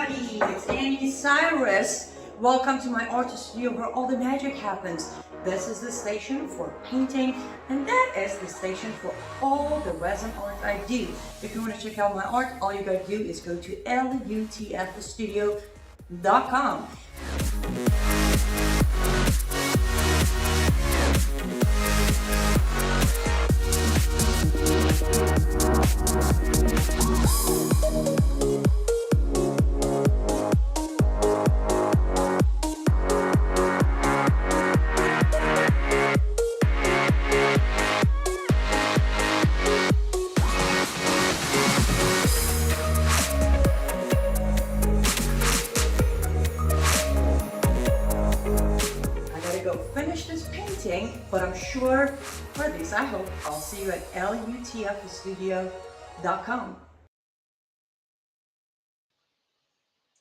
everybody, it's Annie Cyrus. Welcome to my art studio where all the magic happens. This is the station for painting, and that is the station for all the resin art I do. If you want to check out my art, all you gotta do is go to lutfstudio.com. Finish this painting, but I'm sure, or at least I hope, I'll see you at lutfstudio.com.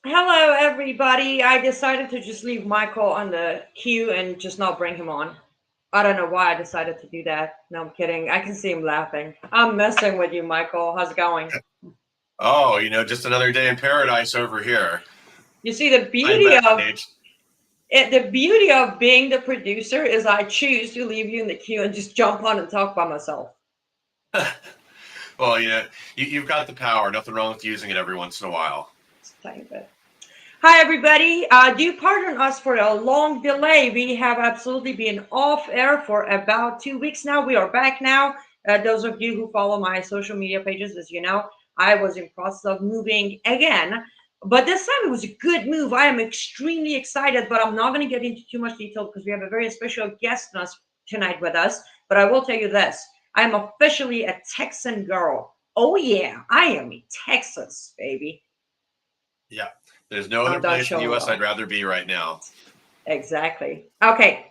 Hello everybody, I decided to just leave Michael on the queue and just not bring him on. I don't know why I decided to do that. No, I'm kidding. I can see him laughing. I'm messing with you, Michael. How's it going? Oh, just another day in paradise over here. You see, the beauty of being the producer is I choose to leave you in the queue and just jump on and talk by myself. Well, you've got the power. Nothing wrong with using it every once in a while. Just a tiny bit. Hi, everybody. Do pardon us for a long delay. We have absolutely been off air for about 2 weeks now. We are back now. Those of you who follow my social media pages, as you know, I was in process of moving again. But this time it was a good move. I am extremely excited, but I'm not going to get into too much detail because we have a very special guest tonight with us. But I will tell you this. I am officially a Texan girl. Oh, yeah. I am in Texas, baby. Yeah. There's no other place in the U.S. I'd rather be right now. Exactly. Okay.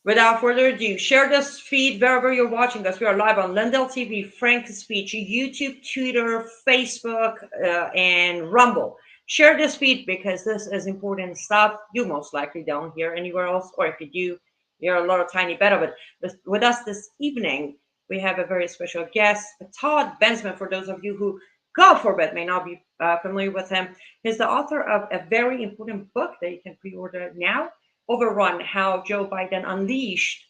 Without further ado, share this feed wherever you're watching us. We are live on Lindell TV, Frank's Speech, YouTube, Twitter, Facebook, and Rumble. Share this feed because this is important stuff you most likely don't hear anywhere else, or if you do, you're a little tiny bit of it. With us this evening, we have a very special guest, Todd Bensman. For those of you who, God forbid, may not be familiar with him, he's the author of a very important book that you can pre-order now, Overrun, How Joe Biden Unleashed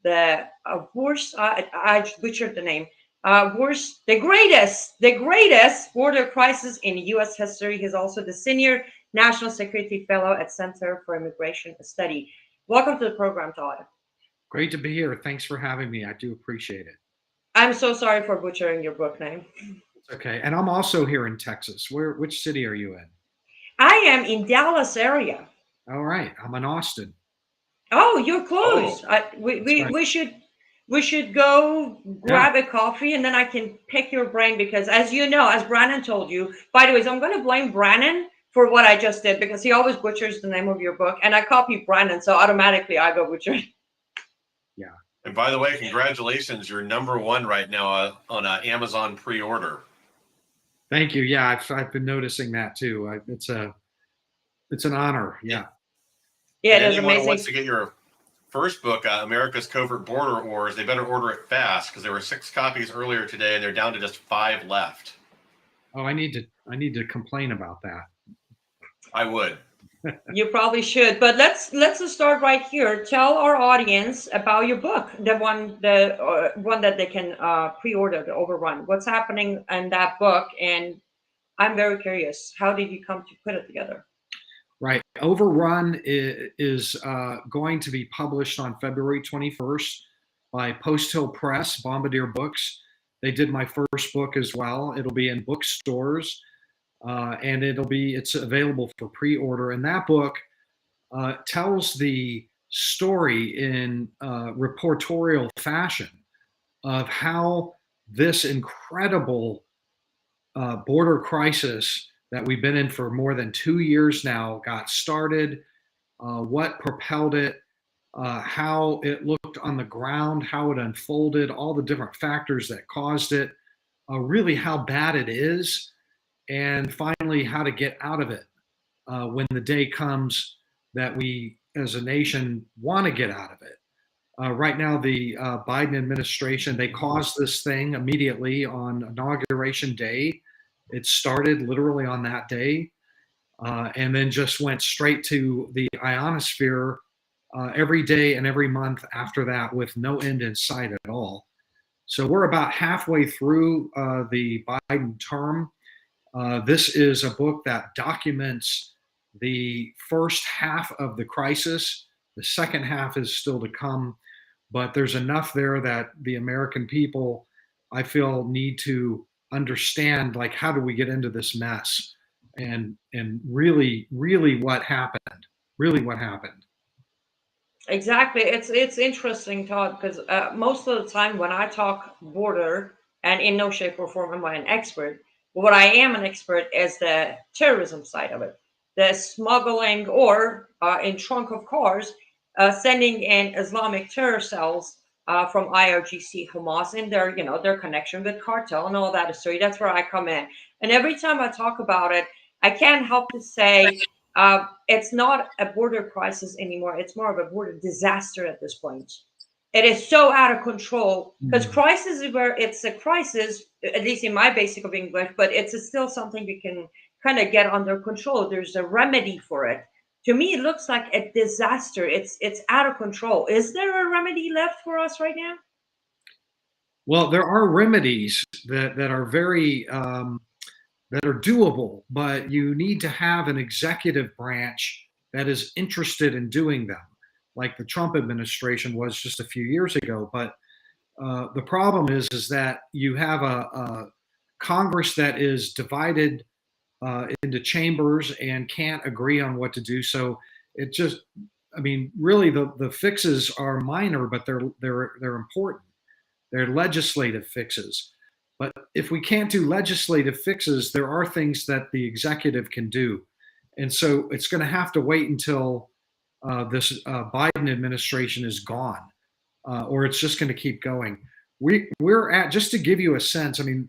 the worst, I butchered the name, the greatest border crisis in U.S. history. He's also the Senior National Security Fellow at Center for Immigration Study. Welcome to the program, Todd. Great to be here. Thanks for having me. I do appreciate it. I'm so sorry for butchering your book name. It's okay. And I'm also here in Texas. Which city are you in? I am in Dallas area. All right. I'm in Austin. Oh, you're close. Oh, we should go grab a coffee and then I can pick your brain because, as you know, as Brandon told you, by the way, so I'm going to blame Brandon for what I just did because he always butchers the name of your book and I copy Brandon, so automatically I go butcher. Yeah. And by the way, congratulations. You're #1 right now on Amazon pre-order. Thank you. Yeah, I've been noticing that too. It's an honor. Yeah. Yeah, and it is anyone amazing. who wants to get your first book, America's Covert Border Wars, they better order it fast because there were 6 copies earlier today and they're down to just 5 left. Oh, I need to complain about that. I would. You probably should, but let's just start right here. Tell our audience about your book, the one that they can pre-order, the Overrun. What's happening in that book? And I'm very curious. How did you come to put it together? Right. Overrun is going to be published on February 21st by Post Hill Press, Bombardier Books. They did my first book as well. It'll be in bookstores. And it's available for pre-order. And that book tells the story in reportorial fashion of how this incredible border crisis that we've been in for more than 2 years now got started, what propelled it, how it looked on the ground, how it unfolded, all the different factors that caused it, really how bad it is, and finally how to get out of it when the day comes that we as a nation want to get out of it. Right now, the Biden administration, they caused this thing immediately on Inauguration Day. It started literally on that day. and then just went straight to the ionosphere every day and every month after that with no end in sight at all. So we're about halfway through the Biden term. This is a book that documents the first half of the crisis. The second half is still to come, but there's enough there that the American people, I feel, need to understand, like, how do we get into this mess, and really what happened, really what happened. Exactly. It's interesting, Todd, because most of the time when I talk border, and in no shape or form am I an expert, but what I am an expert is the terrorism side of it, the smuggling or in trunk of cars, sending in Islamic terror cells from IRGC, Hamas, and their their connection with cartel and all that history. That's where I come in, and every time I talk about it, I can't help to say it's not a border crisis anymore. It's more of a border disaster at this point. It is so out of control because Mm. crisis is where it's a crisis, at least in my basic of English, but it's still something you can kind of get under control. There's a remedy for it. To me, it looks like a disaster. It's out of control. Is there a remedy left for us right now? Well, there are remedies that are very that are doable, but you need to have an executive branch that is interested in doing them, like the Trump administration was just a few years ago. But the problem is that you have a Congress that is divided into chambers and can't agree on what to do. So it just, I mean, really, the fixes are minor, but they're important. They're legislative fixes. But if we can't do legislative fixes, there are things that the executive can do. And so it's going to have to wait until this Biden administration is gone, or it's just going to keep going. We're at, just to give you a sense, I mean,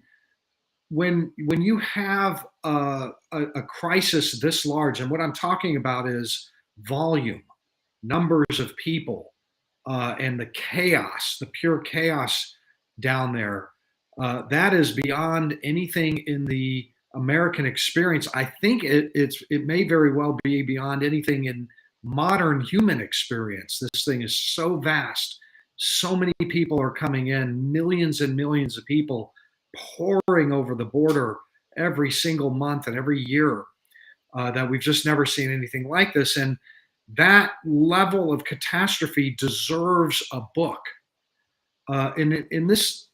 when you have a crisis this large, and what I'm talking about is volume, numbers of people, and the chaos, the pure chaos down there, that is beyond anything in the American experience. I think it may very well be beyond anything in modern human experience. This thing is so vast. So many people are coming in, millions and millions of people pouring over the border every single month and every year, that we've just never seen anything like this. And that level of catastrophe deserves a book. In this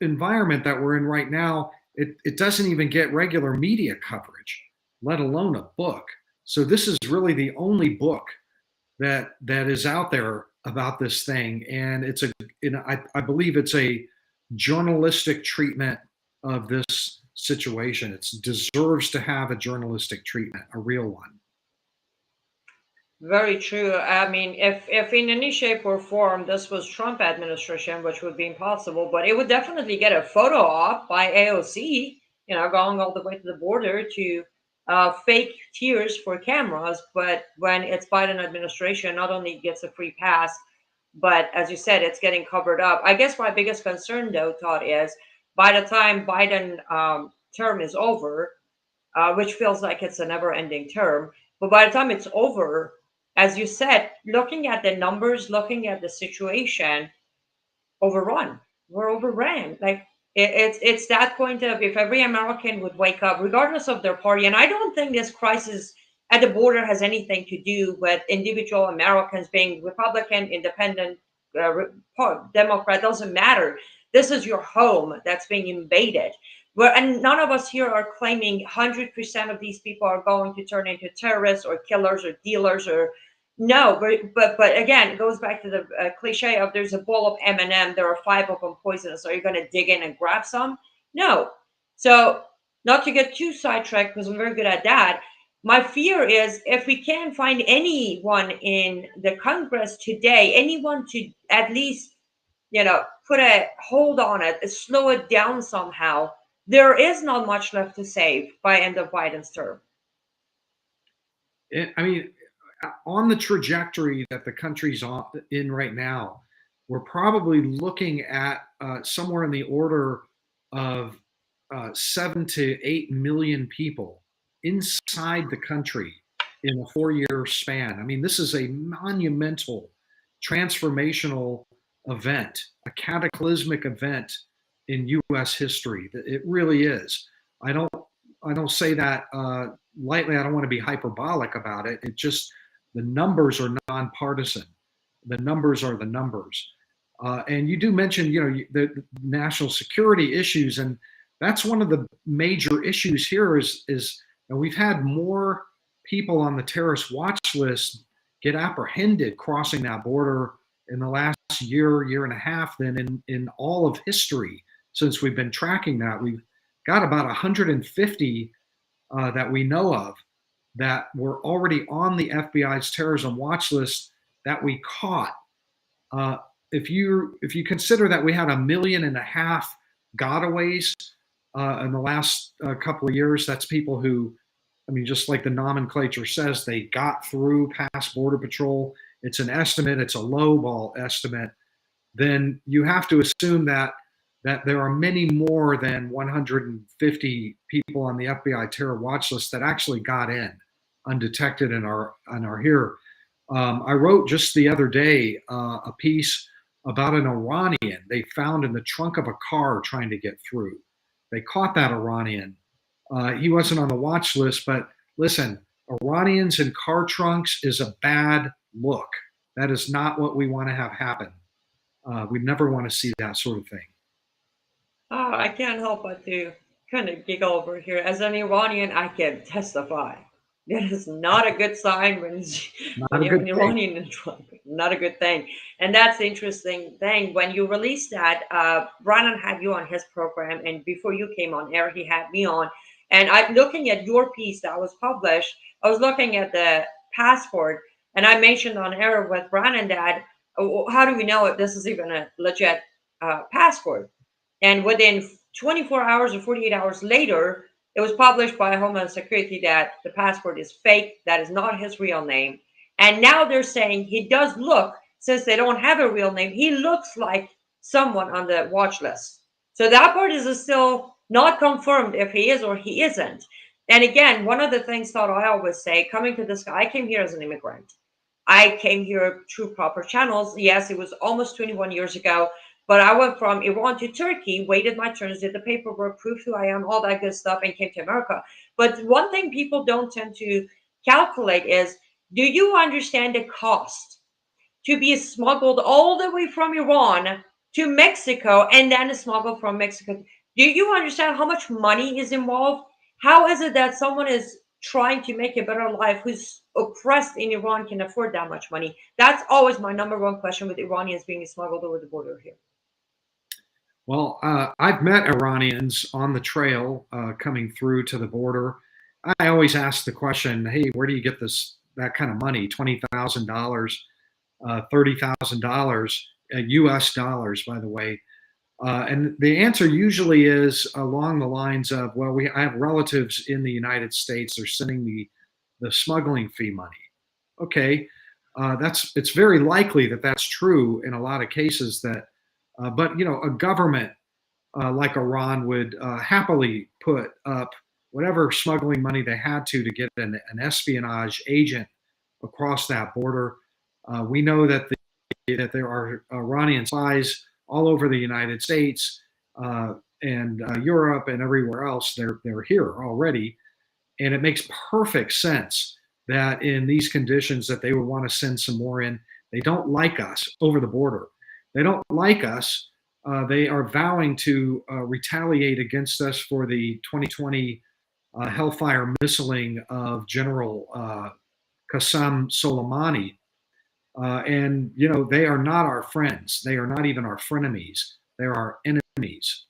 environment that we're in right now, it doesn't even get regular media coverage, let alone a book. So this is really the only book that is out there about this thing, and I believe it's a journalistic treatment of this situation. It deserves to have a journalistic treatment, a real one. Very true. I mean, if in any shape or form this was Trump administration, which would be impossible, but it would definitely get a photo op by AOC, going all the way to the border to fake tears for cameras. But when it's Biden administration, not only gets a free pass, but as you said, it's getting covered up. I guess my biggest concern, though, Todd, is by the time Biden term is over, which feels like it's a never-ending term. But by the time it's over, as you said, looking at the numbers, looking at the situation, overrun. We're overran. Like it's that point of if every American would wake up, regardless of their party. And I don't think this crisis at the border has anything to do with individual Americans being Republican, Independent, Democrat. Doesn't matter. This is your home that's being invaded. And none of us here are claiming 100% of these people are going to turn into terrorists or killers or dealers or no, but again, it goes back to the cliche of there's a bowl of M&M, there are five of them poisonous. Are you going to dig in and grab some? No. So not to get too sidetracked because I'm very good at that. My fear is if we can't find anyone in the Congress today, anyone to at least put a hold on it, slow it down somehow, there is not much left to save by end of Biden's term. I mean, on the trajectory that the country's in right now, we're probably looking at somewhere in the order of 7 to 8 million people inside the country in a 4-year span. I mean, this is a monumental, transformational event, a cataclysmic event in U.S. history. It really is. I don't say that lightly. I don't want to be hyperbolic about it. It just, the numbers are nonpartisan. The numbers are the numbers. And you do mention, the national security issues, and that's one of the major issues here is and we've had more people on the terrorist watch list get apprehended crossing that border in the last year and a half than in all of history since we've been tracking that. We've got about 150 that we know of that were already on the FBI's terrorism watch list that we caught. If you consider that we had 1.5 million gotaways in the last couple of years, that's people who, I mean, just like the nomenclature says, they got through past Border Patrol. It's an estimate. It's a lowball estimate. Then you have to assume that there are many more than 150 people on the FBI terror watch list that actually got in undetected and are here. I wrote just the other day a piece about an Iranian they found in the trunk of a car trying to get through. They caught that Iranian. He wasn't on the watch list, but listen, Iranians in car trunks is a bad look. That is not what we want to have happen. We never want to see that sort of thing. Oh, I can't help but to kind of giggle over here. As an Iranian, I can testify. That is not a good sign when you have an Iranian in trunk. Not a good thing. And that's the interesting thing. When you released that, Brandon had you on his program, and before you came on air, he had me on. And I'm looking at your piece that was published. I was looking at the passport, and I mentioned on air with Brandon that, how do we know if this is even a legit passport? And within 24 hours or 48 hours later, it was published by Homeland Security that the passport is fake, that is not his real name. And now they're saying he does look, since they don't have a real name, he looks like someone on the watch list. So that part is still not confirmed if he is or he isn't. And again, one of the things that I always say, coming to this guy, I came here as an immigrant. I came here through proper channels. Yes, it was almost 21 years ago. But I went from Iran to Turkey, waited my turns, did the paperwork, proved who I am, all that good stuff, and came to America. But one thing people don't tend to calculate is, do you understand the cost to be smuggled all the way from Iran to Mexico and then smuggled from Mexico? Do you understand how much money is involved? How is it that someone is trying to make a better life who's oppressed in Iran can afford that much money? That's always my number one question with Iranians being smuggled over the border here. Well, I've met Iranians on the trail coming through to the border. I always ask the question, hey, where do you get that kind of money? $20,000, $30,000, US dollars, by the way. And the answer usually is along the lines of, well, I have relatives in the United States. They're sending me the smuggling fee money. Okay, it's very likely that that's true in a lot of cases. But a government like Iran would happily put up whatever smuggling money they had to get an espionage agent across that border. We know that there are Iranian spies all over the United States and Europe and everywhere else. They're here already, and it makes perfect sense that in these conditions that they would want to send some more in. They don't like us over the border. They don't like us. They are vowing to retaliate against us for the 2020 Hellfire missiling of General Qasem Soleimani. And they are not our friends. They are not even our frenemies. They are our enemies,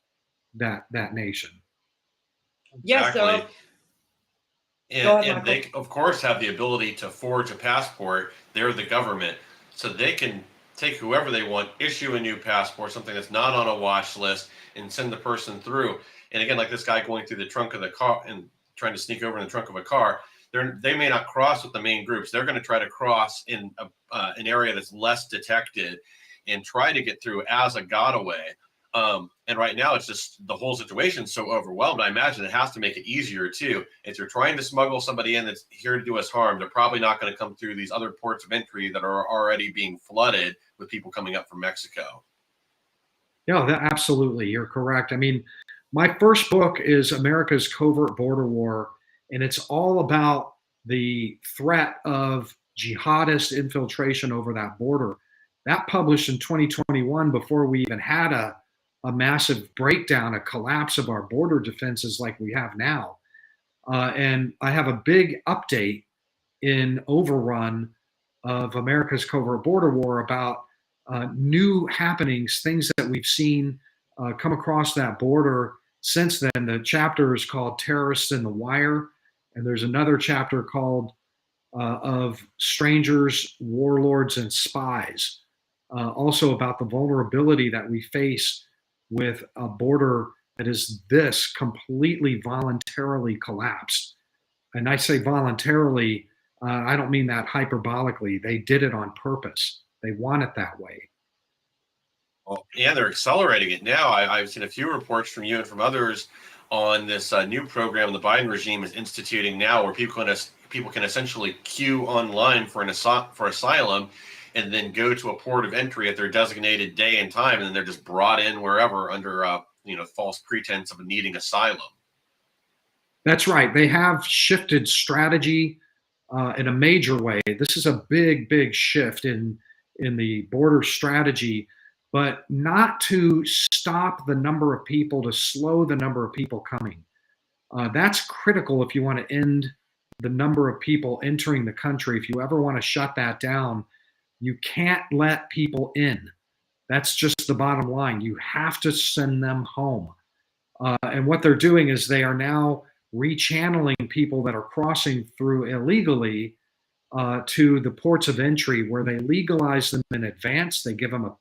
that nation. Yes, exactly. So and they, of course, have the ability to forge a passport. They're the government, so they can take whoever they want, issue a new passport, something that's not on a watch list, and send the person through. And again, like this guy going through the trunk of the car and trying to sneak over in the trunk of a car, they may not cross with the main groups. They're going to try to cross in an area that's less detected and try to get through as a gotaway. And right now, it's just the whole situation is so overwhelmed. I imagine it has to make it easier too. If you're trying to smuggle somebody in that's here to do us harm, they're probably not going to come through these other ports of entry that are already being flooded with people coming up from Mexico. Yeah, absolutely. You're correct. I mean, my first book is America's Covert Border War, and it's all about the threat of jihadist infiltration over that border. That published in 2021 before we even had a massive breakdown, a collapse of our border defenses like we have now. And I have a big update in Overrun of America's Covert Border War about new happenings, things that we've seen come across that border since then. The chapter is called Terrorists in the Wire, and there's another chapter called of Strangers, Warlords, and Spies, also about the vulnerability that we face with a border that is this completely voluntarily collapsed. And I say voluntarily, I don't mean that hyperbolically. They did it on purpose. They want it that way. Well, yeah, they're accelerating it now. I've seen a few reports from you and from others on this new program the Biden regime is instituting now, where people can essentially queue online for asylum, and then go to a port of entry at their designated day and time, and then they're just brought in wherever under false pretense of needing asylum. That's right. They have shifted strategy in a major way. This is a big shift in the border strategy, but not to stop the number of people, to slow the number of people coming. That's critical if you want to end the number of people entering the country. If you ever want to shut that down, you can't let people in. That's just the bottom line. You have to send them home. And what they're doing is they are now rechanneling people that are crossing through illegally to the ports of entry, where they legalize them in advance. They give them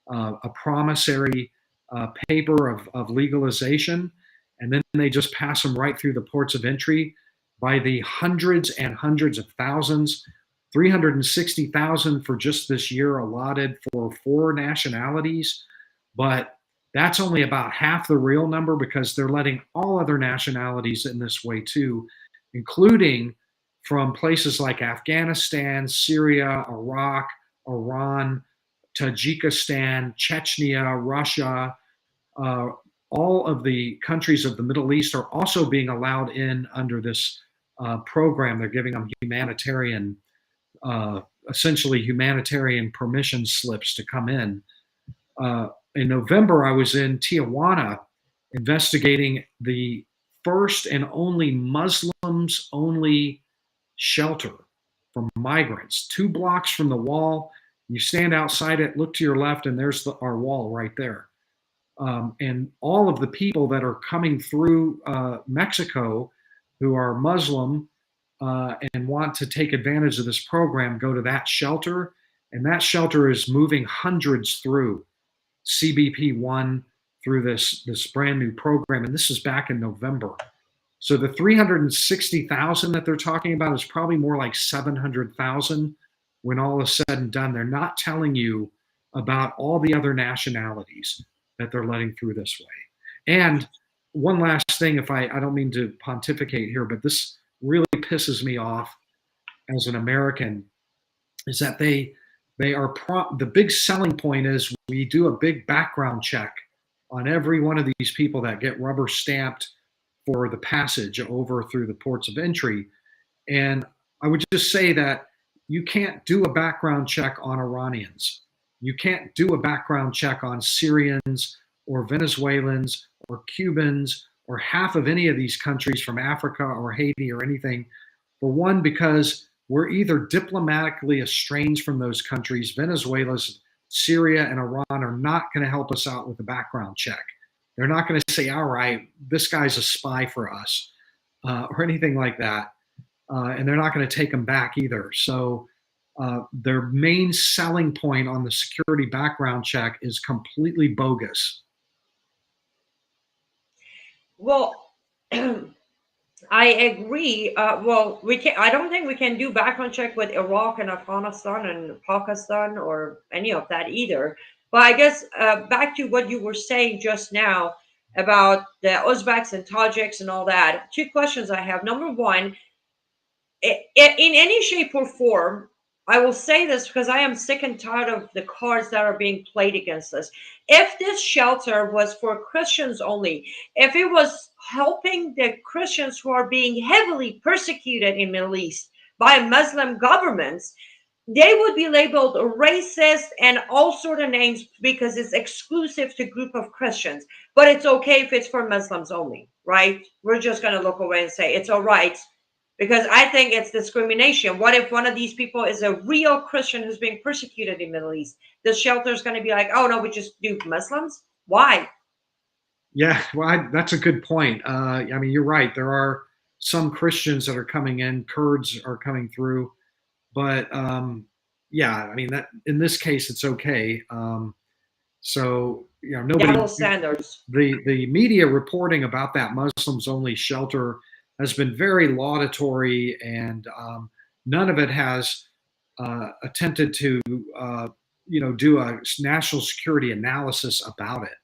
a promissory paper of legalization, and then they just pass them right through the ports of entry by the hundreds and hundreds of thousands. 360,000 for just this year allotted for 4 nationalities, but that's only about half the real number, because they're letting all other nationalities in this way too, including from places like Afghanistan, Syria, Iraq, Iran, Tajikistan, Chechnya, Russia. All of the countries of the Middle East are also being allowed in under this program. They're giving them essentially humanitarian permission slips to come in. In November, I was in Tijuana investigating the first and only Muslims-only shelter for migrants. 2 blocks from the wall, you stand outside it, look to your left, and there's our wall right there. And all of the people that are coming through Mexico who are Muslim and want to take advantage of this program go to that shelter, and that shelter is moving hundreds through CBP1 through this brand new program, and this is back in November. So the 360,000 that they're talking about is probably more like 700,000 when all is said and done. They're not telling you about all the other nationalities that they're letting through this way. And one last thing, if I don't mean to pontificate here, but this really pisses me off as an American, is that they are the big selling point is we do a big background check on every one of these people that get rubber stamped for the passage over through the ports of entry. And I would just say that you can't do a background check on Iranians. You can't do a background check on Syrians or Venezuelans or Cubans or half of any of these countries from Africa or Haiti or anything. For one, because we're either diplomatically estranged from those countries. Venezuela, Syria, and Iran are not going to help us out with a background check. They're not going to say, all right, this guy's a spy for us or anything like that. And they're not going to take them back either. So their main selling point on the security background check is completely bogus. Well, I agree. Well, we can. I don't think we can do background check with Iraq and Afghanistan and Pakistan or any of that either. But I guess back to what you were saying just now about the Uzbeks and Tajiks and all that. Two questions I have. Number one, in any shape or form, I will say this because I am sick and tired of the cards that are being played against us. If this shelter was for Christians only, if it was helping the Christians who are being heavily persecuted in Middle East by Muslim governments, they would be labeled racist and all sort of names because it's exclusive to group of Christians. But it's okay if it's for Muslims only, right? We're just going to look away and say it's all right because I think it's discrimination. What if one of these people is a real Christian who's being persecuted in the Middle East? The shelter is going to be like, oh no, we just do Muslims. Why? Yeah, well, that's a good point. I mean, you're right. There are some Christians that are coming in, Kurds are coming through, but yeah, I mean that in this case it's okay. So nobody, Double standards. the media reporting about that Muslims only shelter has been very laudatory, and none of it has attempted to do a national security analysis about it.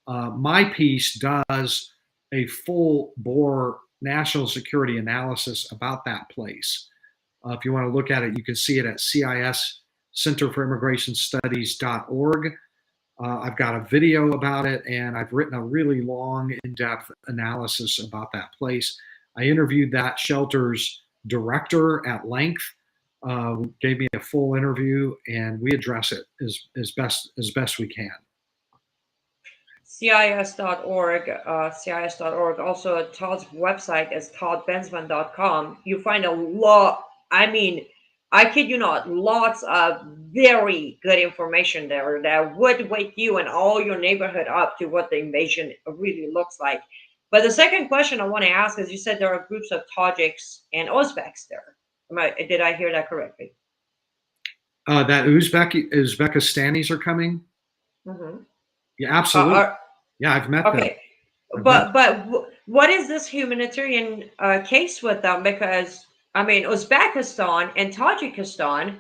My piece does a full bore national security analysis about that place. If you want to look at it, you can see it at CIS Center for Immigration Studies.org. I've got a video about it, and I've written a really long, in-depth analysis about that place. I interviewed that shelter's director at length, gave me a full interview, and we address it as best we can. CIS.org, CIS.org. Also, Todd's website is toddbensman.com. You find a lot, I mean, I kid you not, lots of very good information there that would wake you and all your neighborhood up to what the invasion really looks like. But the second question I want to ask is, you said there are groups of Tajiks and Uzbeks there. Did I hear that correctly? That Uzbekistanis are coming. Mm-hmm. Yeah, absolutely. Yeah, I've met them. Okay, but what is this humanitarian case with them? Because I mean, Uzbekistan and Tajikistan,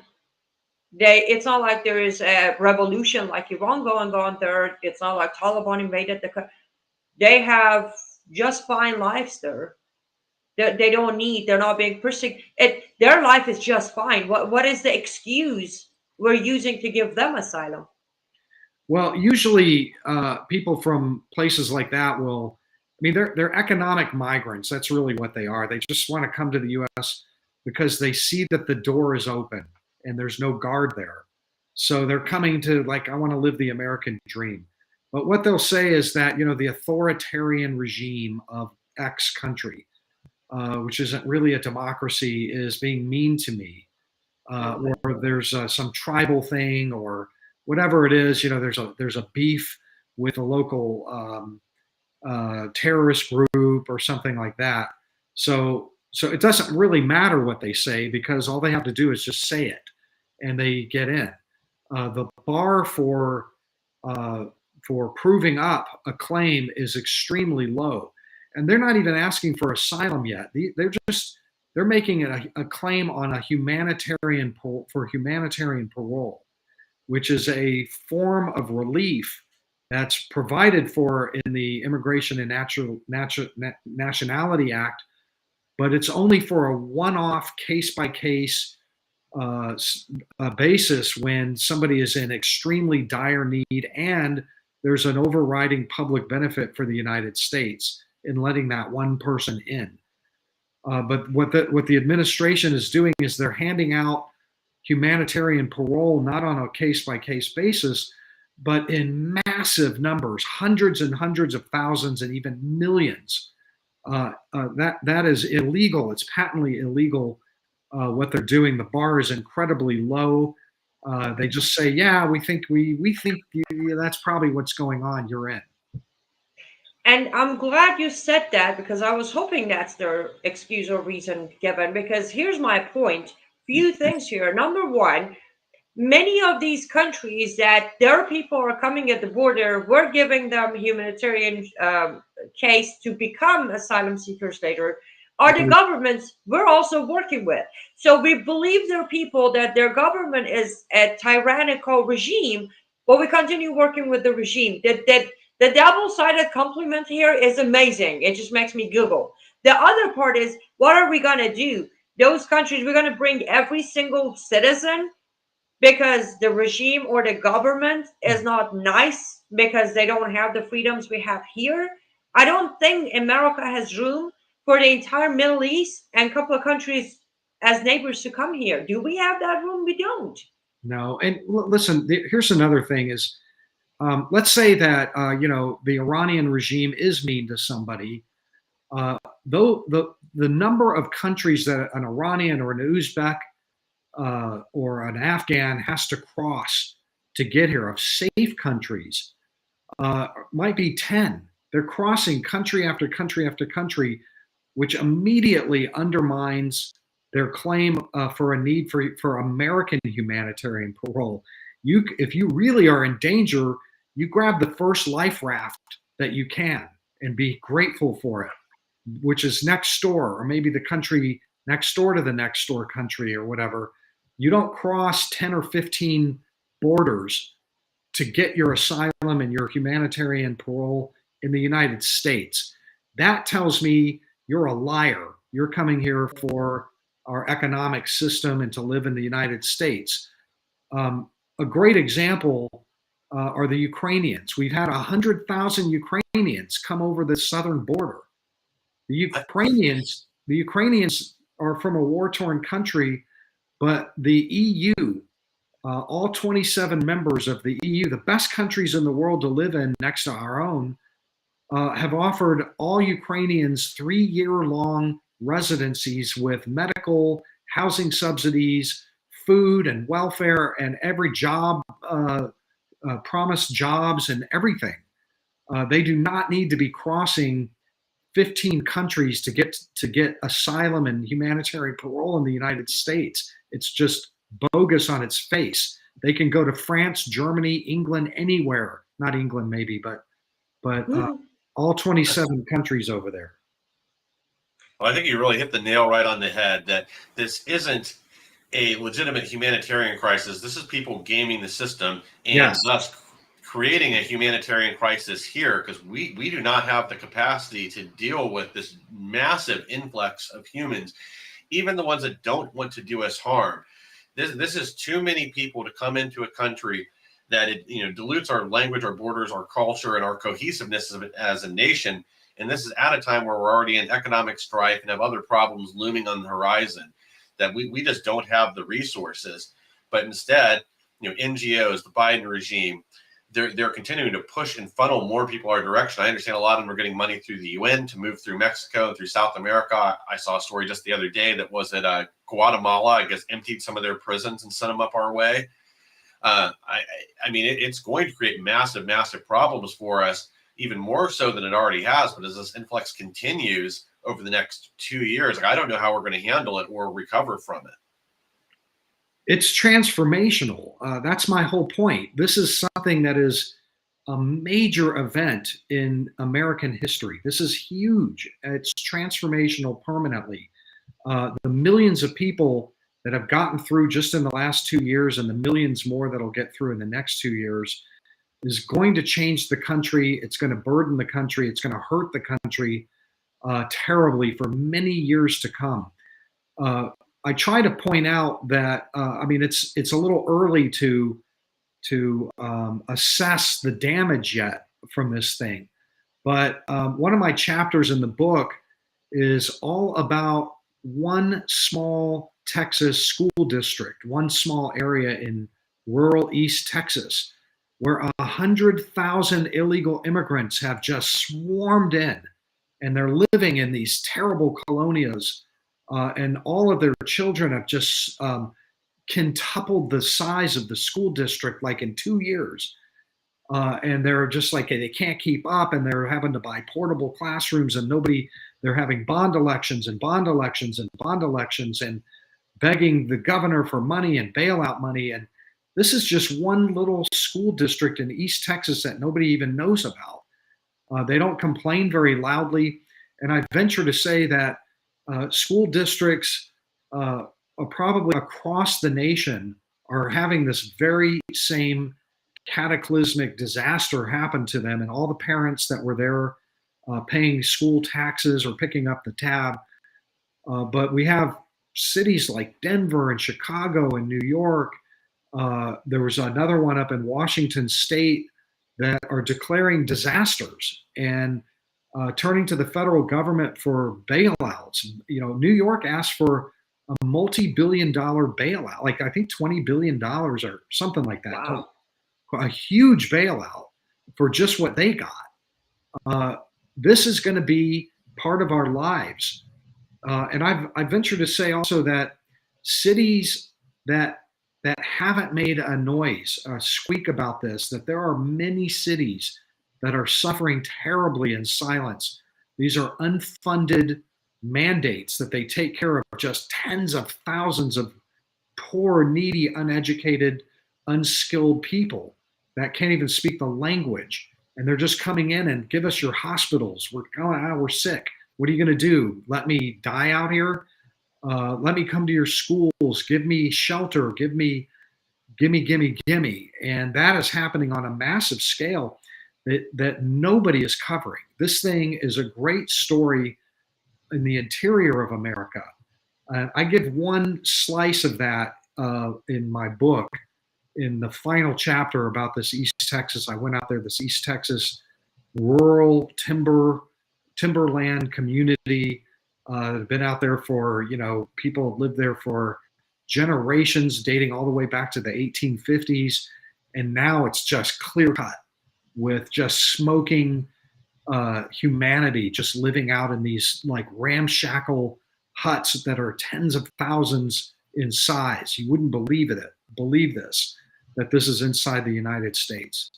it's not like there is a revolution like Iran going on there. It's not like Taliban invaded they have just fine lives there. They don't need. They're not being persecuted. Their life is just fine. What is the excuse we're using to give them asylum? Well, usually people from places like that will, I mean, they're economic migrants. That's really what they are. They just want to come to the U.S. because they see that the door is open and there's no guard there. So they're coming to, like, I want to live the American dream. But what they'll say is that, the authoritarian regime of X country, which isn't really a democracy, is being mean to me. Or there's some tribal thing or whatever it is, there's a beef with a local terrorist group or something like that. So it doesn't really matter what they say because all they have to do is just say it, and they get in. The bar for proving up a claim is extremely low, and they're not even asking for asylum yet. They're making a claim on a humanitarian parole, which is a form of relief that's provided for in the Immigration and Nationality Act, but it's only for a one-off, case-by-case basis when somebody is in extremely dire need and there's an overriding public benefit for the United States in letting that one person in. But what the administration is doing is they're handing out humanitarian parole not on a case-by-case basis, but in massive numbers, hundreds and hundreds of thousands and even millions. That is illegal. It's patently illegal what they're doing. The bar is incredibly low. They just say, yeah, we think that's probably what's going on. You're in. And I'm glad you said that because I was hoping that's their excuse or reason given. Because here's my point. Few things here. Number one, many of these countries that their people are coming at the border, we're giving them humanitarian case to become asylum seekers later, are the governments we're also working with. So we believe their people that their government is a tyrannical regime but we continue working with the regime. The double-sided compliment here is amazing. It just makes me giggle. The other part is, what are we going to do? Those countries, we're going to bring every single citizen because the regime or the government is not nice because they don't have the freedoms we have here. I don't think America has room for the entire Middle East and a couple of countries as neighbors to come here. Do we have that room? We don't. No. And listen, here's another thing is, let's say that, the Iranian regime is mean to somebody. Though the number of countries that an Iranian or an Uzbek or an Afghan has to cross to get here, of safe countries, might be 10. They're crossing country after country after country, which immediately undermines their claim for a need for American humanitarian parole. If you really are in danger, you grab the first life raft that you can and be grateful for it, which is next door, or maybe the country next door to the next door country or whatever. You don't cross 10 or 15 borders to get your asylum and your humanitarian parole in the United States. That tells me you're a liar. You're coming here for our economic system and to live in the United States. A great example are the Ukrainians. We've had 100,000 Ukrainians come over the southern border. The Ukrainians are from a war-torn country, but the EU, all 27 members of the EU, the best countries in the world to live in next to our own, have offered all Ukrainians 3-year-long residencies with medical, housing subsidies, food and welfare, and every job, promised jobs and everything. They do not need to be crossing 15 countries to get asylum and humanitarian parole in the United States. It's just bogus on its face. They can go to France, Germany, England, anywhere. Not England, maybe, but all 27 countries over there. Well, I think you really hit the nail right on the head that this isn't a legitimate humanitarian crisis. This is people gaming the system and Yes. thus creating a humanitarian crisis here, because we do not have the capacity to deal with this massive influx of humans, even the ones that don't want to do us harm. This is too many people to come into a country that it dilutes our language, our borders, our culture, and our cohesiveness as a nation. And this is at a time where we're already in economic strife and have other problems looming on the horizon, that we just don't have the resources. But instead, NGOs, the Biden regime, they're continuing to push and funnel more people our direction. I understand a lot of them are getting money through the UN to move through Mexico and through South America. I saw a story just the other day that was that Guatemala, I guess, emptied some of their prisons and sent them up our way. I mean, it's going to create massive, massive problems for us, even more so than it already has. But as this influx continues over the next 2 years, I don't know how we're going to handle it or recover from it. It's transformational. That's my whole point. This is something that is a major event in American history. This is huge. It's transformational permanently. The millions of people that have gotten through just in the last 2 years, and the millions more that'll get through in the next 2 years, is going to change the country. It's going to burden the country. It's going to hurt the country terribly for many years to come. I try to point out that it's a little early to assess the damage yet from this thing, but one of my chapters in the book is all about one small Texas school district, one small area in rural East Texas, where 100,000 illegal immigrants have just swarmed in, and they're living in these terrible colonias. And all of their children have just quintupled the size of the school district, like in 2 years. And they're just like, they can't keep up, and they're having to buy portable classrooms, and they're having bond elections and bond elections and bond elections, and begging the governor for money and bailout money. And this is just one little school district in East Texas that nobody even knows about. They don't complain very loudly. And I venture to say that school districts probably across the nation are having this very same cataclysmic disaster happened to them, and all the parents that were there paying school taxes or picking up the tab. But we have cities like Denver and Chicago and New York. There was another one up in Washington State that are declaring disasters and turning to the federal government for bailouts. New York asked for a multi-billion-dollar bailout, like I think $20 billion or something like that. Wow. A huge bailout for just what they got. This is going to be part of our lives. And I venture to say also that cities that haven't made a noise, a squeak about this, that there are many cities that are suffering terribly in silence. These are unfunded mandates that they take care of just tens of thousands of poor, needy, uneducated, unskilled people that can't even speak the language. And they're just coming in and give us your hospitals. We're sick. What are you going to do? Let me die out here? Let me come to your schools. Give me shelter. Gimme. And that is happening on a massive scale that nobody is covering. This thing is a great story in the interior of America. I give one slice of that in my book, in the final chapter about this East Texas. I went out there, this East Texas rural timberland community. Been out there for, people have lived there for generations, dating all the way back to the 1850s. And now it's just clear cut with just smoking humanity, just living out in these like ramshackle huts that are tens of thousands in size. You wouldn't believe this, that this is inside the United States.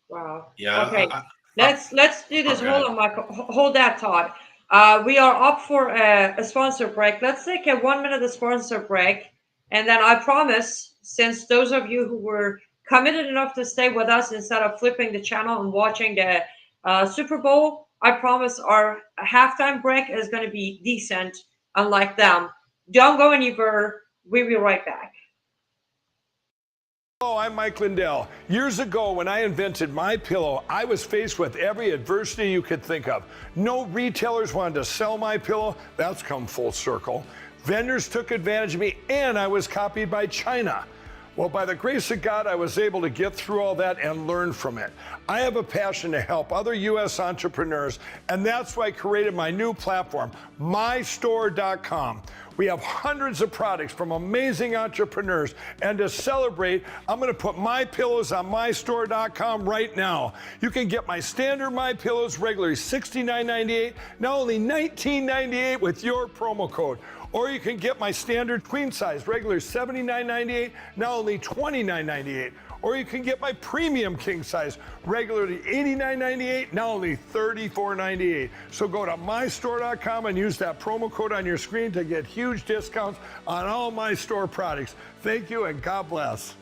Wow. Yeah. Okay. Let's do this. Okay. Hold on, Michael. Hold that thought. We are up for a sponsor break. Let's take a 1 minute sponsor break. And then I promise, since those of you who were committed enough to stay with us instead of flipping the channel and watching the Super Bowl, I promise our halftime break is going to be decent, unlike them. Don't go anywhere. We'll be right back. Hello, I'm Mike Lindell. Years ago, when I invented My Pillow, I was faced with every adversity you could think of. No retailers wanted to sell My Pillow. That's come full circle. Vendors took advantage of me, and I was copied by China. Well, by the grace of God, I was able to get through all that and learn from it. I have a passion to help other U.S. entrepreneurs, and that's why I created my new platform, mystore.com. We have hundreds of products from amazing entrepreneurs, and to celebrate, I'm going to put My Pillows on mystore.com right now. You can get my standard My Pillows regularly $69.98, now only $19.98 with your promo code. Or you can get my standard queen size, regular $79.98, now only $29.98. Or you can get my premium king size, regularly $89.98, now only $34.98. So go to mystore.com and use that promo code on your screen to get huge discounts on all My Store products. Thank you and God bless.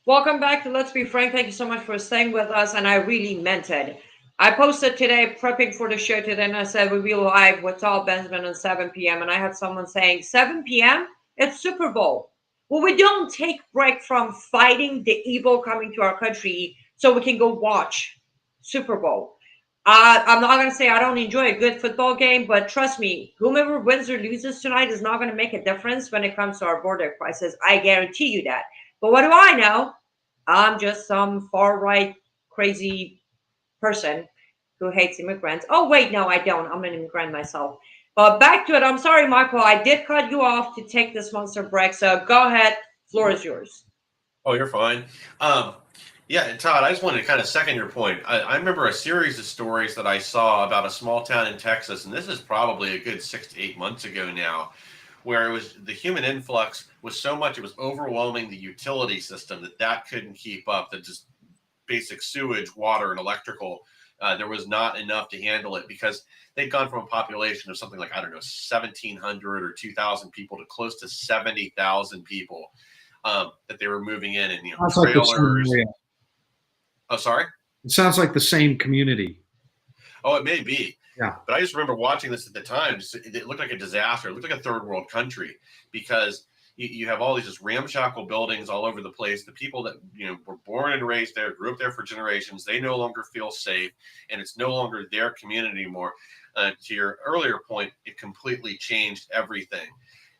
Welcome back to Let's Be Frank. Thank you so much for staying with us, and I really meant it. I posted today, prepping for the show today, and I said we'll be live with Tal Benjamin at 7 p.m. And I had someone saying, 7 p.m.? It's Super Bowl. Well, we don't take break from fighting the evil coming to our country so we can go watch Super Bowl. I'm not going to say I don't enjoy a good football game, but trust me, whomever wins or loses tonight is not going to make a difference when it comes to our border crisis. I guarantee you that. But what do I know? I'm just some far-right crazy person who hates immigrants. Oh, wait, no, I don't. I'm an immigrant myself. But back to it. I'm sorry, Michael. I did cut you off to take this monster break. So go ahead. Floor is yours. Oh, you're fine. Yeah, and Todd, I just wanted to kind of second your point. I remember a series of stories that I saw about a small town in Texas, and this is probably a good 6 to 8 months ago now, where it was the human influx was so much, it was overwhelming the utility system that couldn't keep up, that just basic sewage, water, and electrical, there was not enough to handle it, because they'd gone from a population of something like, 1,700 or 2,000 people to close to 70,000 people that they were moving in, and trailers. Like Oh, sorry? it sounds like the same community. Oh, it may be. Yeah. But I just remember watching this at the time. It looked like a disaster. It looked like a third world country, because You have all these just ramshackle buildings all over the place. The people that were born and raised there, grew up there for generations, they no longer feel safe, and it's no longer their community anymore. To your earlier point, it completely changed everything.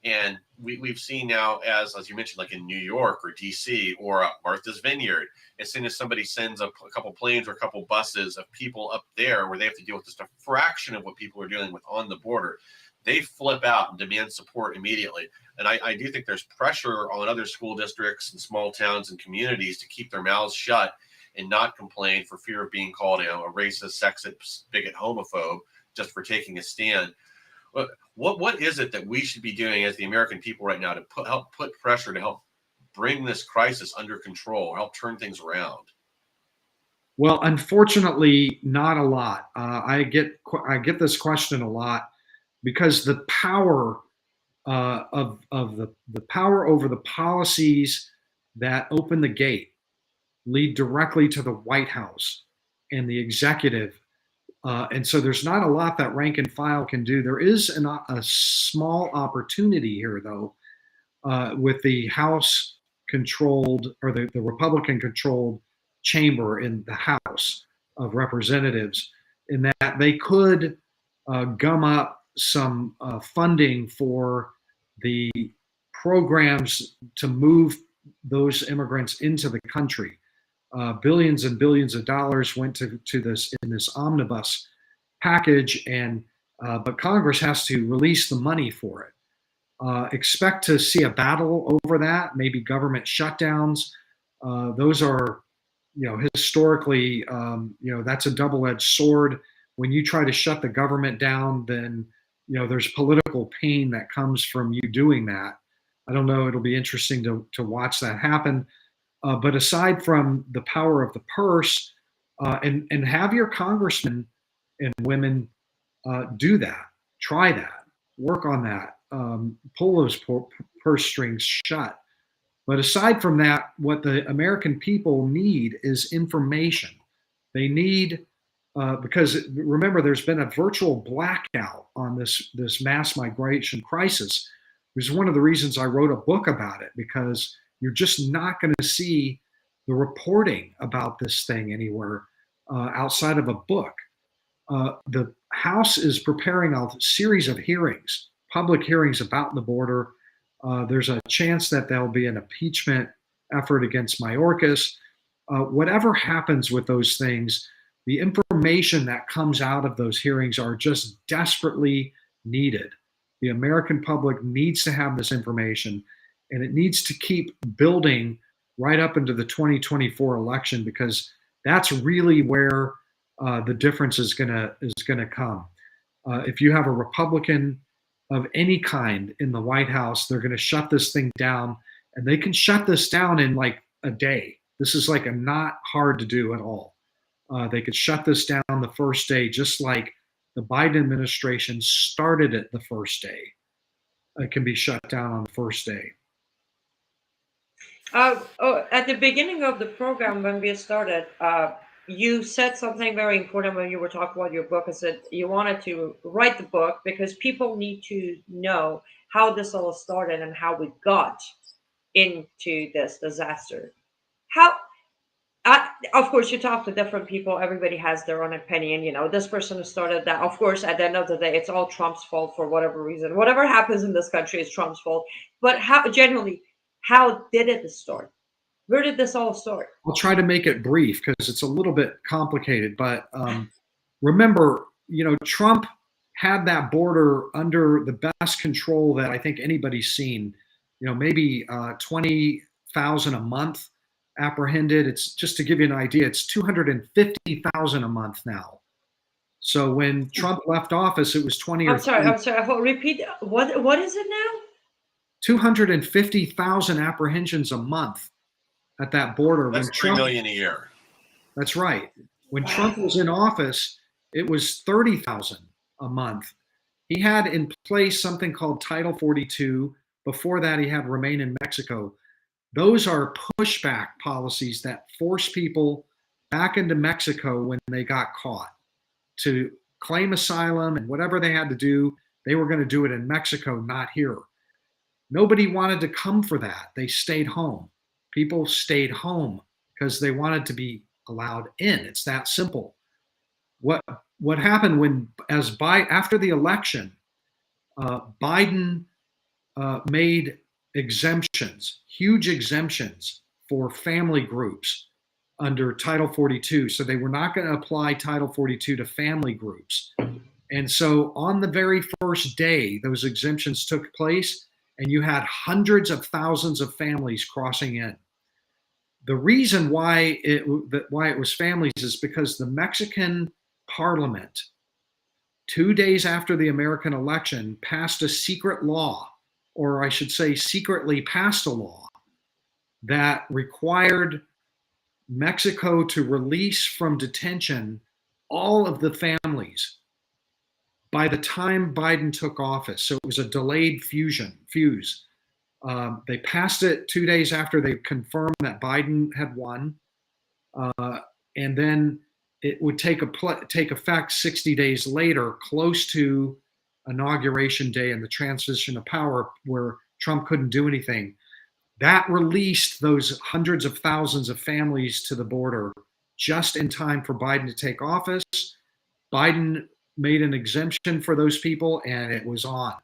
And we've seen now, as you mentioned, like in New York or DC or Martha's Vineyard, as soon as somebody sends a couple planes or a couple buses of people up there where they have to deal with just a fraction of what people are dealing with on the border, they flip out and demand support immediately. And I do think there's pressure on other school districts and small towns and communities to keep their mouths shut and not complain for fear of being called a racist, sexist, bigot, homophobe just for taking a stand. What is it that we should be doing as the American people right now to help put pressure to help bring this crisis under control or help turn things around? Well, unfortunately, not a lot. I get this question a lot because the power of the power over the policies that open the gate lead directly to the White House and the executive. And so there's not a lot that rank and file can do. There is a small opportunity here, though, with the House controlled or the Republican controlled chamber in the House of Representatives, in that they could gum up some funding for the programs to move those immigrants into the country. Billions and billions of dollars went to this in this omnibus package, and but Congress has to release the money for it. Expect to see a battle over that, maybe government shutdowns. Those are, historically, that's a double-edged sword. When you try to shut the government down, then there's political pain that comes from you doing that. I don't know. It'll be interesting to watch that happen. But aside from the power of the purse, and have your congressmen and women do that, try that, work on that, pull those purse strings shut. But aside from that, what the American people need is information. They need, because remember, there's been a virtual blackout on this mass migration crisis, which is one of the reasons I wrote a book about it, because you're just not going to see the reporting about this thing anywhere outside of a book. The House is preparing a series of hearings, public hearings about the border. There's a chance that there'll be an impeachment effort against Mayorkas. Whatever happens with those things, the information that comes out of those hearings are just desperately needed. The American public needs to have this information, and it needs to keep building right up into the 2024 election, because that's really where the difference is gonna come. If you have a Republican of any kind in the White House, they're gonna shut this thing down, and they can shut this down in like a day. This is like not hard to do at all. They could shut this down the first day, just like the Biden administration started it the first day. It can be shut down on the first day. At the beginning of the program, when we started, you said something very important when you were talking about your book. Is that you wanted to write the book because people need to know how this all started and how we got into this disaster. Of course, you talk to different people. Everybody has their own opinion. This person who started that. Of course, at the end of the day, it's all Trump's fault for whatever reason. Whatever happens in this country is Trump's fault. But how did it start? Where did this all start? I'll try to make it brief because it's a little bit complicated. But remember, Trump had that border under the best control that I think anybody's seen. Maybe 20,000 a month apprehended. It's just to give you an idea, it's 250,000 a month now. So when Trump left office, it was 20. I'm sorry. Repeat. What is it now? 250,000 apprehensions a month at that border. That's 3 million a year. That's right. When Trump was in office, it was 30,000 a month. He had in place something called Title 42. Before that, he had Remain in Mexico. Those are pushback policies that force people back into Mexico when they got caught to claim asylum, and whatever they had to do, they were going to do it in Mexico, not here. Nobody wanted to come for that. They stayed home. People stayed home because they wanted to be allowed in. It's that simple. What happened when, after the election, Biden made exemptions, huge exemptions for family groups under Title 42. So they were not going to apply Title 42 to family groups. And so on the very first day, those exemptions took place, and you had hundreds of thousands of families crossing in. The reason why it was families is because the Mexican Parliament, 2 days after the American election, passed a secret law, or I should say secretly passed a law, that required Mexico to release from detention all of the families by the time Biden took office. So it was a delayed fuse. They passed it 2 days after they confirmed that Biden had won. And then it would take effect 60 days later, close to Inauguration Day and the transition of power, where Trump couldn't do anything. That released those hundreds of thousands of families to the border just in time for Biden to take office. Biden made an exemption for those people, and it was on.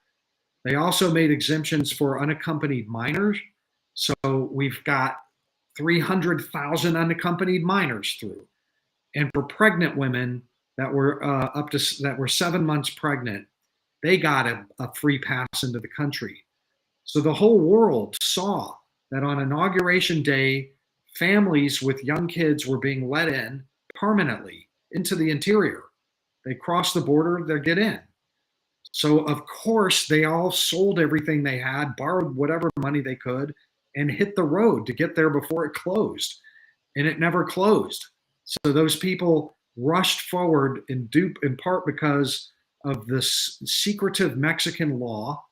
They also made exemptions for unaccompanied minors. So we've got 300,000 unaccompanied minors through. And for pregnant women that were that were 7 months pregnant, they got a free pass into the country. So the whole world saw that on Inauguration Day, families with young kids were being let in permanently into the interior. They cross the border, they get in. So of course, they all sold everything they had, borrowed whatever money they could, and hit the road to get there before it closed. And it never closed. So those people rushed forward in part because of this secretive Mexican law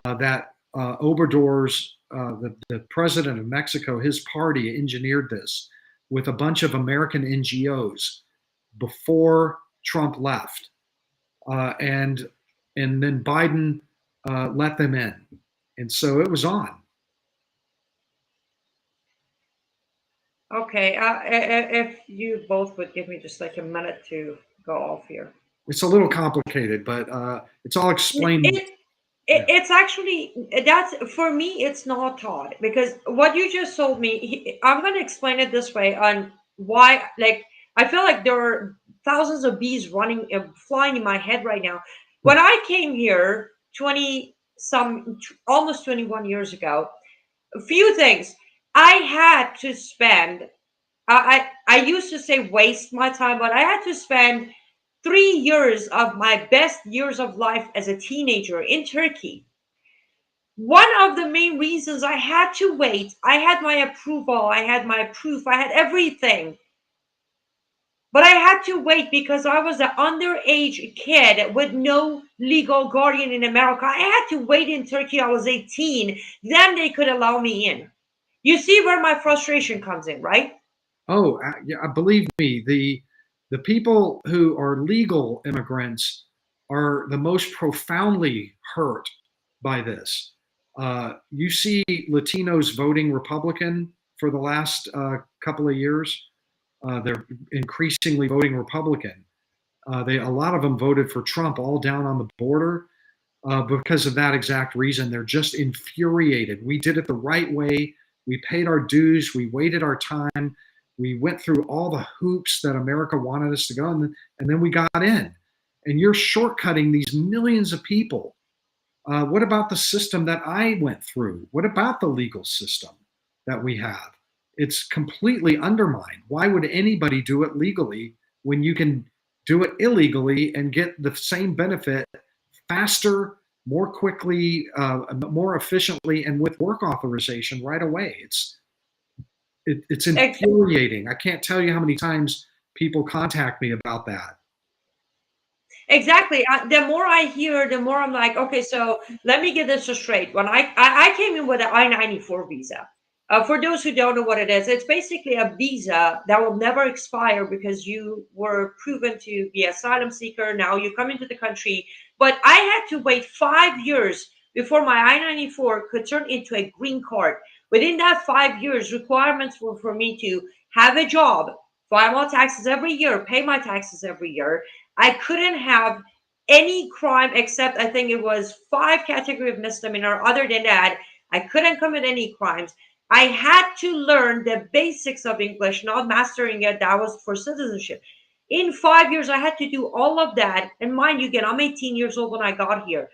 that Obrador's, the president of Mexico, his party engineered this with a bunch of American NGOs before Trump left. And then Biden let them in. And so it was on. Okay, if you both would give me just like a minute to go off here. It's a little complicated, but it's all explained. It's actually, that's, for me, it's not taught, because what you just told me, I'm going to explain it this way on why, like, I feel like there are thousands of bees flying in my head right now. When I came here almost 21 years ago, a few things I had to spend. I used to say waste my time, but I had to spend 3 years of my best years of life as a teenager in Turkey. One of the main reasons I had to wait, I had my approval, I had my proof, I had everything. But I had to wait because I was an underage kid with no legal guardian in America. I had to wait in Turkey. I was 18. Then they could allow me in. You see where my frustration comes in, right? Oh, yeah, believe me, the people who are legal immigrants are the most profoundly hurt by this. You see Latinos voting Republican for the last couple of years. They're increasingly voting Republican. A lot of them voted for Trump all down on the border because of that exact reason. They're just infuriated. We did it the right way. We paid our dues. We waited our time. We went through all the hoops that America wanted us to go, and then we got in. And you're shortcutting these millions of people. What about the system that I went through? What about the legal system that we have? It's completely undermined. Why would anybody do it legally when you can do it illegally and get the same benefit faster, more quickly, more efficiently, and with work authorization right away? It's infuriating. I can't tell you how many times people contact me about that. Exactly. The more I hear, the more I'm like, okay, so let me get this straight. When I came in with an I-94 visa. For those who don't know what it is, it's basically a visa that will never expire because you were proven to be an asylum seeker. Now you come into the country, but I had to wait 5 years before my I-94 could turn into a green card. Within that 5 years, requirements were for me to have a job, file my taxes every year, pay my taxes every year. I couldn't have any crime except I think it was 5 category of misdemeanor. Other than that, I couldn't commit any crimes. I had to learn the basics of English, not mastering it. That was for citizenship. In 5 years, I had to do all of that. And mind you, again, I'm 18 years old when I got here.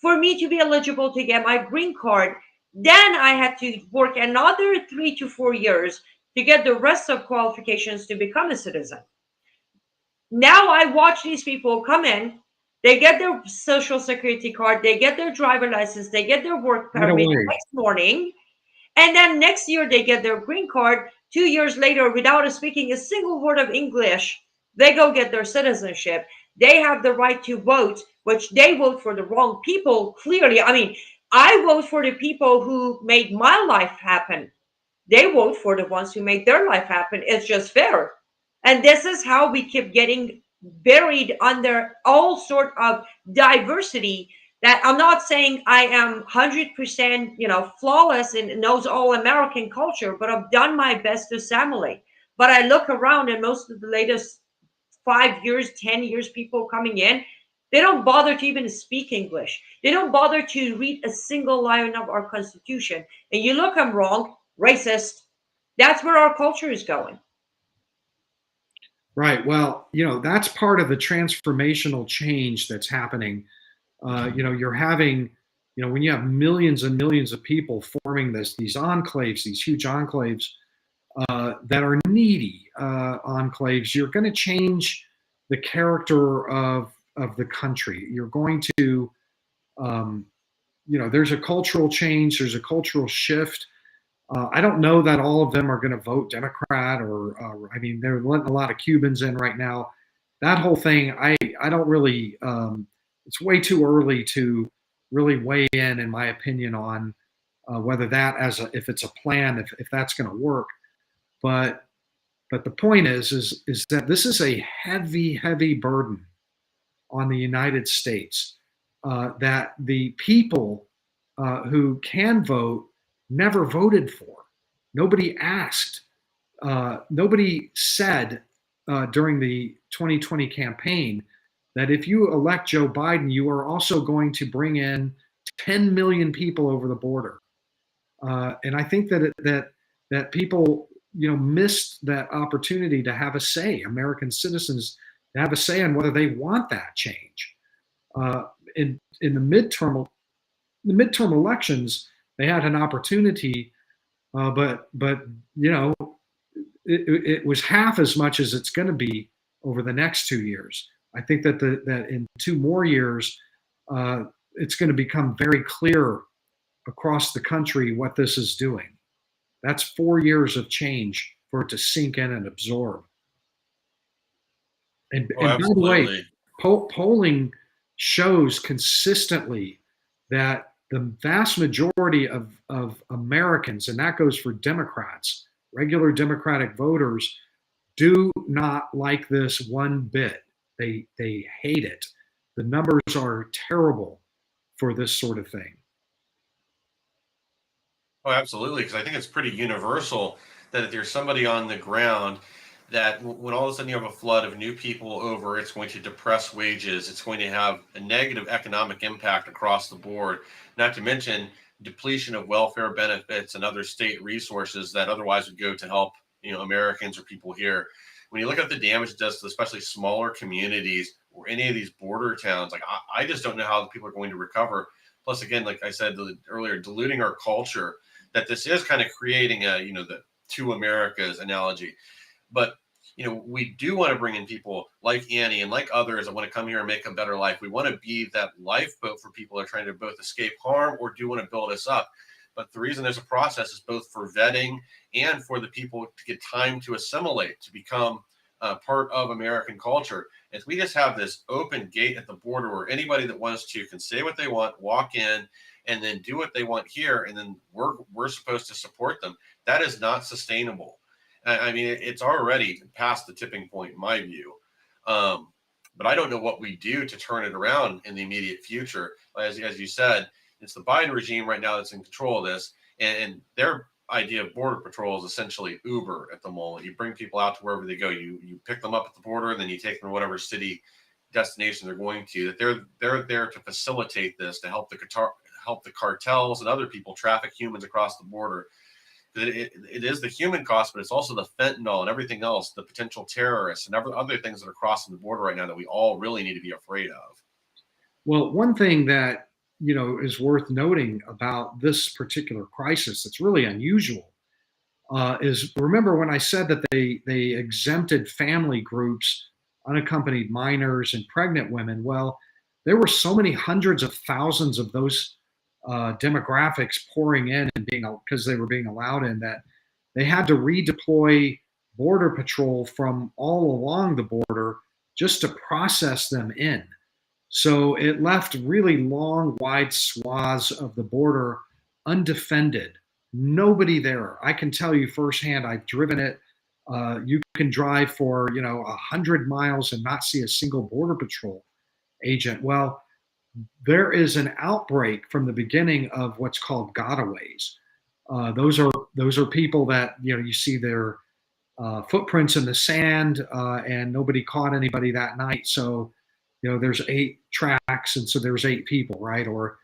For me to be eligible to get my green card, then I had to work another 3 to 4 years to get the rest of qualifications to become a citizen. Now I watch these people come in, they get their social security card, they get their driver license, they get their work Right permit away. next morning, and then next year they get their green card. 2 years later, without speaking a single word of English, they go get their citizenship. They have the right to vote, which they vote for the wrong people, clearly. I mean, I vote for the people who made my life happen. They vote for the ones who make their life happen. It's just fair. And this is how we keep getting buried under all sort of diversity. That I'm not saying I am 100%, flawless and knows all American culture, but I've done my best to assimilate. But I look around and most of the latest 5 years, 10 years, people coming in, they don't bother to even speak English. They don't bother to read a single line of our Constitution. And you look, I'm wrong, racist. That's where our culture is going. Right. Well, that's part of the transformational change that's happening. You're having, when you have millions and millions of people forming these enclaves, these huge enclaves that are needy enclaves, you're going to change the character of the country. You're going to, there's a cultural change, there's a cultural shift. I don't know that all of them are going to vote Democrat I mean, they're letting a lot of Cubans in right now. That whole thing, I don't really, it's way too early to really weigh in my opinion, on whether that if it's a plan, if that's going to work. But the point is that this is a heavy, heavy burden on the United States that the people who can vote never voted for. Nobody asked. Nobody said during the 2020 campaign that if you elect Joe Biden, you are also going to bring in 10 million people over the border. And I think that people, missed that opportunity to have a say. American citizens to have a say on whether they want that change. In the midterm elections, they had an opportunity, but it was half as much as it's going to be over the next 2 years. I think that in 2 more years, it's going to become very clear across the country what this is doing. That's 4 years of change for it to sink in and absorb. And by the way, polling shows consistently that the vast majority of Americans, and that goes for Democrats, regular Democratic voters, do not like this one bit. They hate it. The numbers are terrible for this sort of thing. Oh, absolutely. Because I think it's pretty universal that if there's somebody on the ground, that when all of a sudden you have a flood of new people over, it's going to depress wages. It's going to have a negative economic impact across the board, not to mention depletion of welfare benefits and other state resources that otherwise would go to help, Americans or people here. When you look at the damage it does to especially smaller communities or any of these border towns, like I just don't know how the people are going to recover. Plus, again, like I said earlier, diluting our culture, that this is kind of creating the two Americas analogy. But, we do want to bring in people like Annie and like others that want to come here and make a better life. We want to be that lifeboat for people that are trying to both escape harm or do want to build us up. But the reason there's a process is both for vetting and for the people to get time to assimilate, to become part of American culture. If we just have this open gate at the border where anybody that wants to can say what they want, walk in, and then do what they want here, and then we're supposed to support them, that is not sustainable. I mean, it's already past the tipping point, in my view. But I don't know what we do to turn it around in the immediate future. As you said, it's the Biden regime right now that's in control of this, and their idea of border patrol is essentially Uber at the moment. You bring people out to wherever they go. You pick them up at the border, and then you take them to whatever city destination they're going to. That they're there to facilitate this, to help the cartels and other people traffic humans across the border. It is the human cost, but it's also the fentanyl and everything else, the potential terrorists and other things that are crossing the border right now that we all really need to be afraid of. Well, one thing that is worth noting about this particular crisis that's really unusual is, remember when I said that they exempted family groups, unaccompanied minors, and pregnant women? Well, there were so many hundreds of thousands of those demographics pouring in and because they were being allowed in, that they had to redeploy border patrol from all along the border just to process them in. So it left really long, wide swaths of the border undefended. Nobody there. I can tell you firsthand, I've driven it. You can drive for 100 miles and not see a single border patrol agent. Well, there is an outbreak from the beginning of what's called gotaways. Those are people that you see their footprints in the sand, and nobody caught anybody that night. So there's 8 tracks, and so there's 8 people, right? Or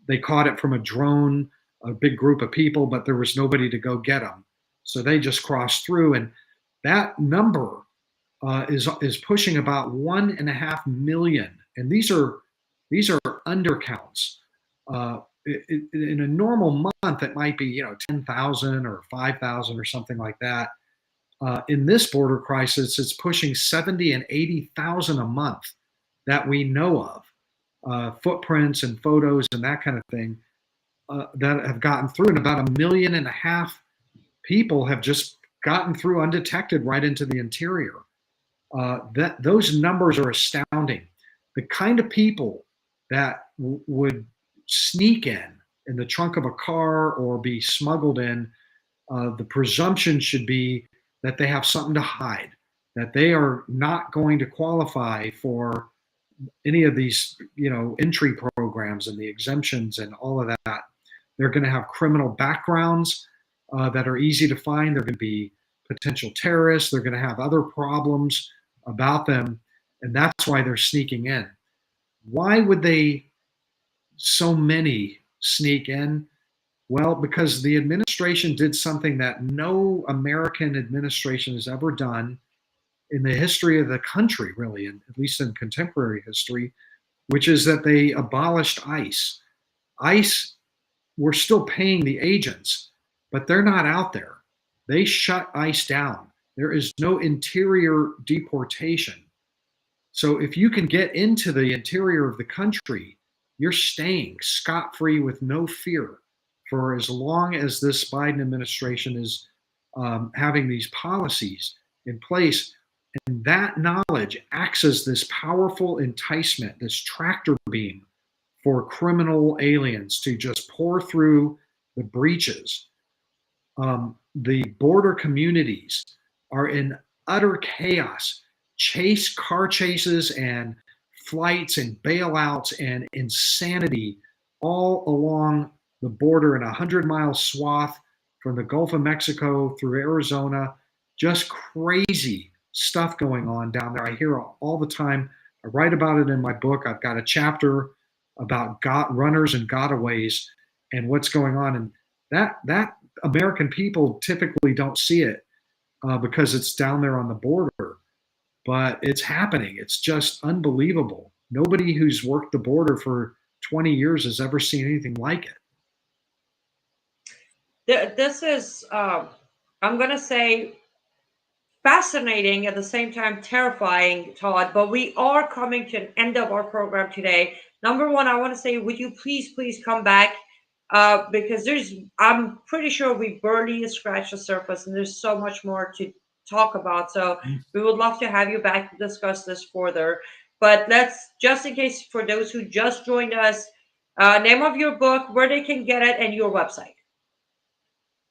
they caught it from a drone, a big group of people, but there was nobody to go get them, so they just crossed through. And that number is pushing about 1.5 million, and these are undercounts. In a normal month, it might be 10,000 or 5,000 or something like that. In this border crisis, it's pushing 70 and 80,000 a month that we know of, footprints and photos and that kind of thing, that have gotten through, and about 1.5 million people have just gotten through undetected right into the interior. Those numbers are astounding. The kind of people that would sneak in the trunk of a car or be smuggled in, the presumption should be that they have something to hide, that they are not going to qualify for any of these, entry programs and the exemptions and all of that. They're going to have criminal backgrounds that are easy to find. They're going to be potential terrorists. They're going to have other problems about them, and that's why they're sneaking in. Why would so many sneak in? Well, because the administration did something that no American administration has ever done in the history of the country, really, and at least in contemporary history, which is that they abolished ICE. ICE, we're still paying the agents, but they're not out there. They shut ICE down. There is no interior deportation. So if you can get into the interior of the country, you're staying scot-free with no fear for as long as this Biden administration is having these policies in place. And that knowledge acts as this powerful enticement, this tractor beam for criminal aliens to just pour through the breaches. The border communities are in utter chaos. Car chases and flights and bailouts and insanity all along the border in a 100-mile swath from the Gulf of Mexico through Arizona. Just crazy stuff going on down there. I hear all the time. I write about it in my book. I've got a chapter about runners and gotaways and what's going on. And that American people typically don't see it because it's down there on the border. But it's happening. It's just unbelievable. Nobody who's worked the border for 20 years has ever seen anything like it. This is, I'm going to say, fascinating, at the same time terrifying, Todd, but we are coming to an end of our program today. Number one, I want to say, would you please come back? Because I'm pretty sure we barely scratched the surface and there's so much more to talk about. So we would love to have you back to discuss this further. But let's, just in case for those who just joined us, name of your book, where they can get it, and your website.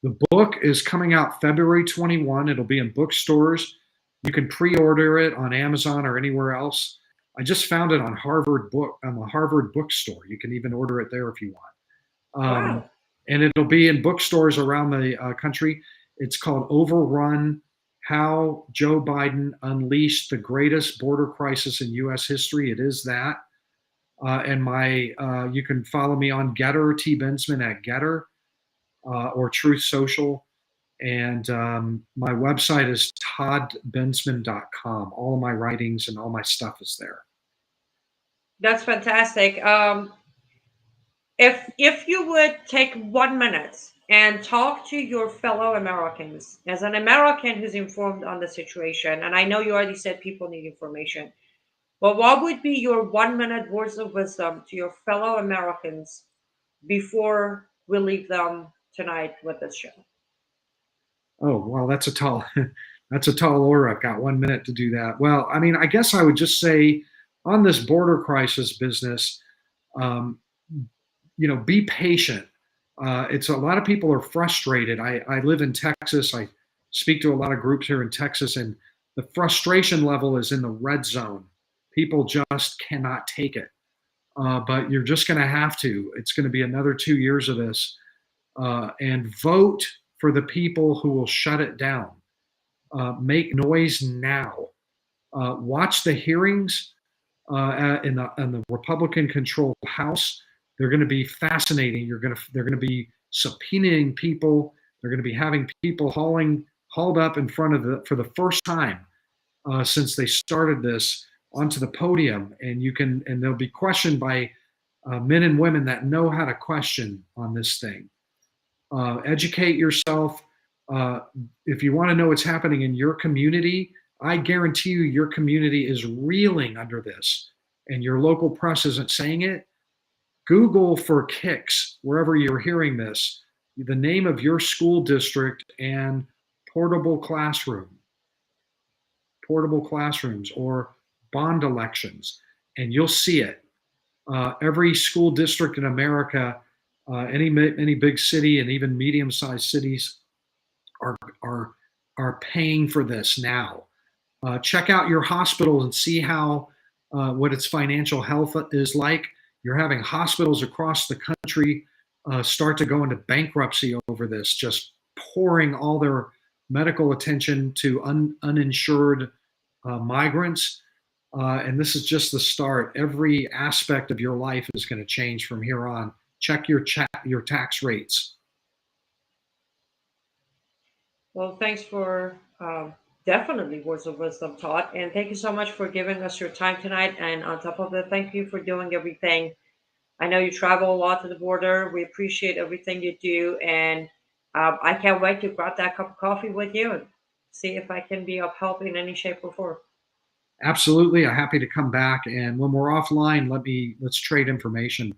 The book is coming out February 21. It'll be in bookstores. You can pre-order it on Amazon or anywhere else. I just found it on the Harvard bookstore. You can even order it there if you want. Um, Wow. and it'll be in bookstores around the country. It's called Overrun: How Joe Biden Unleashed the Greatest Border Crisis in U.S. History. It is that. And you can follow me on Getter, T. Bensman at Getter, or Truth Social. And my website is toddbensman.com. All of my writings and all my stuff is there. That's fantastic. If you would take 1 minute and talk to your fellow Americans, as an American who's informed on the situation, and I know you already said people need information, but what would be your 1 minute words of wisdom to your fellow Americans before we leave them tonight with this show? Oh, well, that's a tall, that's a tall order. I've got 1 minute to do that. Well, I mean, I guess I would just say on this border crisis business, um, be patient. It's a lot of people are frustrated. I live in Texas. I speak to a lot of groups here in Texas, and the frustration level is in the red zone. People just cannot take it. But you're just going to have to. It's going to be another 2 years of this. And vote for the people who will shut it down. Make noise now. Watch the hearings in the Republican-controlled House. They're going to be fascinating. They're going to be subpoenaing people. They're going to be having people hauled up in front of for the first time since they started this onto the podium, and they'll be questioned by men and women that know how to question on this thing. Educate yourself. If you want to know what's happening in your community, I guarantee you your community is reeling under this, and your local press isn't saying it. Google for kicks, wherever you're hearing this, the name of your school district and portable classrooms or bond elections, and you'll see it. Every school district in America, any big city and even medium-sized cities are paying for this now. Check out your hospital and see how what its financial health is like. You're having hospitals across the country start to go into bankruptcy over this, just pouring all their medical attention to uninsured migrants. And this is just the start. Every aspect of your life is going to change from here on. Check your tax rates. Well, thanks for definitely words of wisdom, Todd. And thank you so much for giving us your time tonight. And on top of that, thank you for doing everything. I know you travel a lot to the border. We appreciate everything you do. And I can't wait to grab that cup of coffee with you and see if I can be of help in any shape or form. Absolutely. I'm happy to come back. And when we're offline, let's trade information.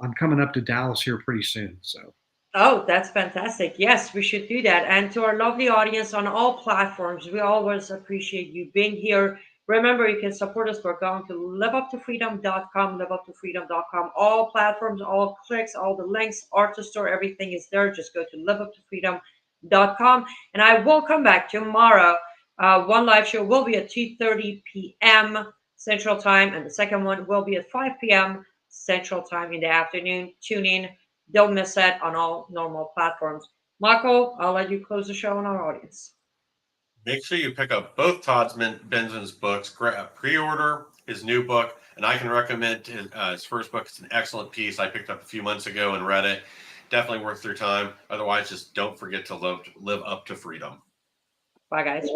I'm coming up to Dallas here pretty soon. So. Oh, that's fantastic. Yes, we should do that. And to our lovely audience on all platforms, we always appreciate you being here. Remember, you can support us by going to liveuptofreedom.com, liveuptofreedom.com. All platforms, all clicks, all the links, artist store, everything is there. Just go to liveuptofreedom.com. And I will come back tomorrow. One live show will be at 2:30 p.m. Central Time, and the second one will be at 5 p.m. Central Time in the afternoon. Tune in. Don't miss it on all normal platforms. Michael, I'll let you close the show on our audience. Make sure you pick up both Bensman's books. Pre-order his new book, and I can recommend his first book. It's an excellent piece I picked up a few months ago and read it. Definitely worth your time. Otherwise, just don't forget to live up to freedom. Bye, guys.